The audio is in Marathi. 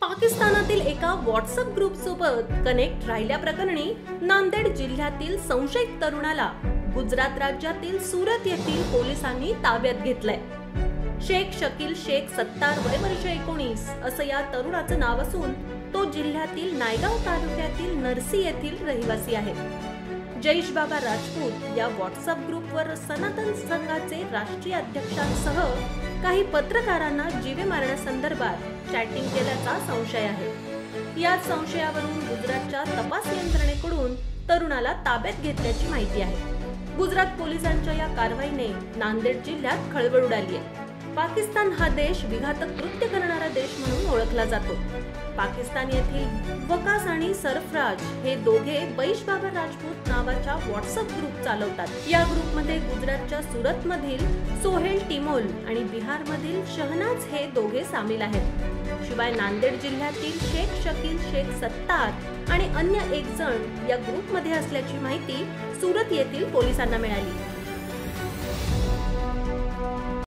पाकिस्तानातील एका व्हॉट्सअप ग्रुप सोबत कनेक्ट राहिल्याप्रकरणी नांदेड जिल्ह्यातील संशयित तरुणाला गुजरात राज्यातील सुरत येथील पोलिसांनी ताब्यात घेतलंय। शेख शकील शेख सत्तार, वय वर्ष 19 असं या तरुणाचं नाव असून तो जिल्ह्यातील नायगाव तालुक्यातील नरसी येथील रहिवासी आहे। जयेश बाबा राजपूत या व्हॉट्सअप ग्रुपवर सनातन संघाचे राष्ट्रीय अध्यक्षांसह काही पत्रकारांना जीवे मारण्यासंदर्भात चॅटिंग केल्याचा संशय आहे। या संशयावरून गुजरातच्या तपास यंत्रणेकडून तरुणाला ताब्यात घेतल्याची माहिती आहे। गुजरात पोलिसांच्या या कारवाईने नांदेड जिल्ह्यात खळबळ उडाली आहे। पाकिस्तान हा देश विघातक कृत्य करणारा देश म्हणून ओळखला जातो। पाकिस्तान येथील वकास आणि सरफराज हे दोघे जयेश बाबा राजपूत नावाच्या व्हॉट्सअप ग्रुप चालवतात। या ग्रुपमध्ये गुजरातच्या सुरत मधील सोहेल टिमोल आणि बिहार मधील शहनाज हे दोघे सामील आहेत। शिवाय नांदेड जिल्ह्यातील शेख शकील शेख सत्तार आणि अन्य एक जण या ग्रुपमध्ये असल्याची माहिती सुरत येथील पोलिसांना मिळाली।